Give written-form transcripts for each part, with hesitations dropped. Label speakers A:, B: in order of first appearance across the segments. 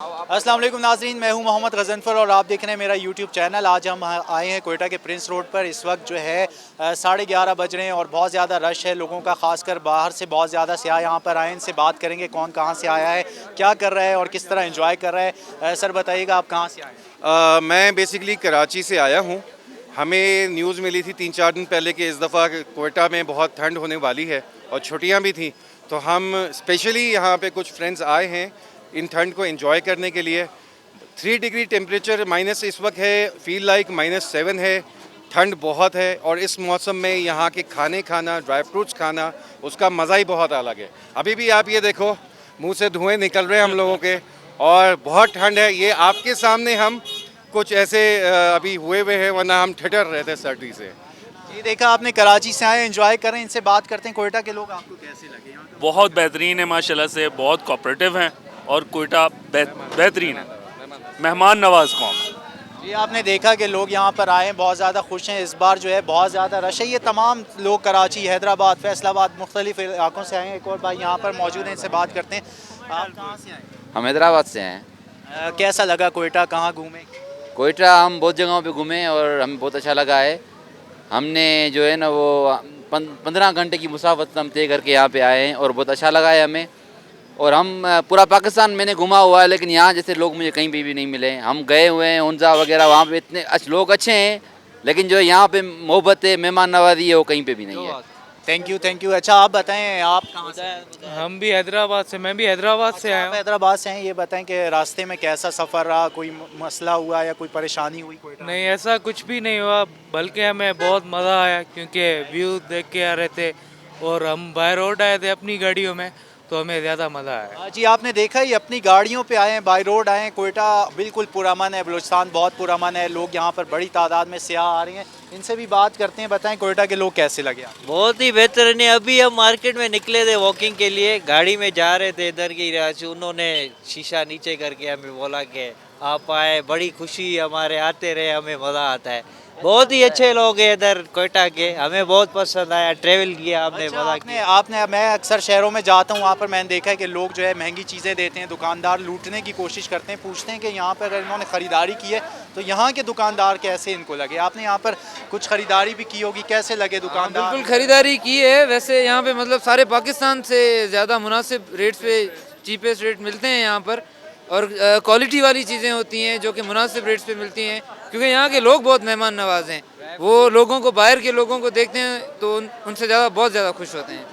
A: अस्सलाम वालेकुम नाज़रीन, मैं हूं मोहम्मद ग़ज़नफ़र और आप देख रहे हैं मेरा यूट्यूब चैनल। आज हम आए हैं कोयटा के प्रिंस रोड पर। इस वक्त जो है 11:30 बज रहे हैं और बहुत ज़्यादा रश है लोगों का, ख़ासकर बाहर से बहुत ज़्यादा सयाह यहाँ पर आए। इनसे बात करेंगे कौन कहाँ से आया है, क्या कर रहा है और किस तरह एंजॉय कर रहा है। सर बताइएगा, आप कहाँ से आए हैं?
B: मैं बेसिकली कराची से आया हूँ। हमें न्यूज़ मिली थी 3-4 दिन पहले कि इस दफ़ा कोयटा में बहुत ठंड होने वाली है और छुट्टियाँ भी थी, तो हम स्पेशली यहाँ पे कुछ फ्रेंड्स आए हैं इन ठंड को एंजॉय करने के लिए। 3 डिग्री टेम्परेचर माइनस इस वक्त है, फील लाइक -7 है, ठंड बहुत है। और इस मौसम में यहाँ के खाने खाना, ड्राई फ्रूट्स खाना, उसका मज़ा ही बहुत अलग है। अभी भी आप ये देखो, मुंह से धुएं निकल रहे हैं हम लोगों के और बहुत ठंड है। ये आपके सामने हम कुछ ऐसे अभी हुए हैं, वरना हम ठिठर रहे थे सर्दी से।
A: ये देखा आपने, कराची से आए, एंजॉय करें। इनसे बात करते हैं, कोयटा के लोग आपको कैसे लगे? यहाँ का
C: बहुत बेहतरीन है माशाल्लाह से, बहुत कोऑपरेटिव हैं और कोयटा बेहतरीन है, मेहमान नवाज कौम।
A: जी, आपने देखा कि लोग यहाँ पर आए हैं, बहुत ज़्यादा खुश हैं। इस बार जो है बहुत ज़्यादा रश है। ये तमाम लोग कराची, हैदराबाद, फैसलाबाद, मुख्तलिफ इलाकों से आए हैं। एक और भाई यहाँ पर मौजूद हैं, इनसे बात करते हैं। आप कहाँ से आए?
D: हम हैदराबाद से हैं।
A: कैसा लगा कोयटा, कहाँ घूमे?
D: कोयटा हम बहुत जगहों पे घूमे और हमें बहुत अच्छा लगा है। हमने जो है ना वो 15 घंटे की मुसाफत हम तय करके यहाँ पे आए हैं और बहुत अच्छा लगा है हमें। और हम पूरा पाकिस्तान मैंने घुमा हुआ है, लेकिन यहाँ जैसे लोग मुझे कहीं भी नहीं मिले। हम गए हुए हैं हुंजा वगैरह, वहाँ पे इतने लोग अच्छे हैं, लेकिन जो यहाँ पे मोहब्बत है, मेहमान नवाजी है, वो कहीं पे भी नहीं है।
A: Thank you, thank you. अच्छा, आप बताएं, आप कहाँ से?
E: हम भी हैदराबाद से, मैं भी हैदराबाद से आया
A: आप
E: हूँ।
A: हैदराबाद से हैं। ये बताएं कि रास्ते में कैसा सफ़र रहा, कोई मसला हुआ या कोई परेशानी हुई कोयटा में?
E: नहीं, ऐसा कुछ भी नहीं हुआ, बल्कि हमें बहुत मज़ा आया क्योंकि व्यू देख के आ रहे थे और हम बाय रोड आए थे अपनी गाड़ियों में, तो हमें ज़्यादा मज़ा आया।
A: जी, आपने देखा ही, अपनी गाड़ियों पे आए हैं, बाई रोड आए हैं। कोयटा बिल्कुल पुरअमन है, बलोचिस्तान बहुत पुरअमन है। लोग यहाँ पर बड़ी तादाद में सयाह आ रहे हैं। इनसे भी बात करते हैं। बताएं कोयटा के लोग कैसे लगे आपको?
F: बहुत ही बेहतरीन है। अभी हम मार्केट में निकले थे वॉकिंग के लिए, गाड़ी में जा रहे थे इधर की राह से, उन्होंने शीशा नीचे करके हमें बोला कि आप आए, बड़ी खुशी, हमारे आते रहे, हमें मज़ा आता है। बहुत ही अच्छे लोग हैं इधर कोयटा के, हमें बहुत पसंद आया, ट्रैवल किया हमने,
A: अच्छा,
F: मज़ा
A: आपने
F: किया।
A: आपने मैं अक्सर शहरों में जाता हूँ, वहाँ पर मैंने देखा है कि लोग जो है महंगी चीज़ें देते हैं, दुकानदार लूटने की कोशिश करते हैं, पूछते हैं कि यहाँ पर अगर इन्होंने ख़रीदारी की है तो यहाँ के दुकानदार कैसे इनको लगे? आपने यहाँ पर कुछ ख़रीदारी भी की होगी, कैसे लगे दुकानदार?
G: बिल्कुल ख़रीदारी की है। वैसे यहाँ पे मतलब सारे पाकिस्तान से ज़्यादा मुनासिब रेट्स पे चीपेस्ट रेट मिलते हैं यहाँ पर, और क्वालिटी वाली चीज़ें होती हैं जो कि मुनासिब रेट्स पे मिलती हैं, क्योंकि यहाँ के लोग बहुत मेहमान नवाज हैं। वो लोगों को, बाहर के लोगों को देखते हैं तो उनसे ज़्यादा बहुत ज़्यादा खुश होते हैं।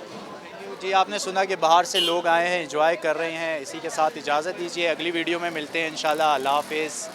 A: जी, आपने सुना कि बाहर से लोग आए हैं, एंजॉय कर रहे हैं। इसी के साथ इजाज़त दीजिए, अगली वीडियो में मिलते हैं इंशाल्लाह। अल्लाह हाफ़िज़।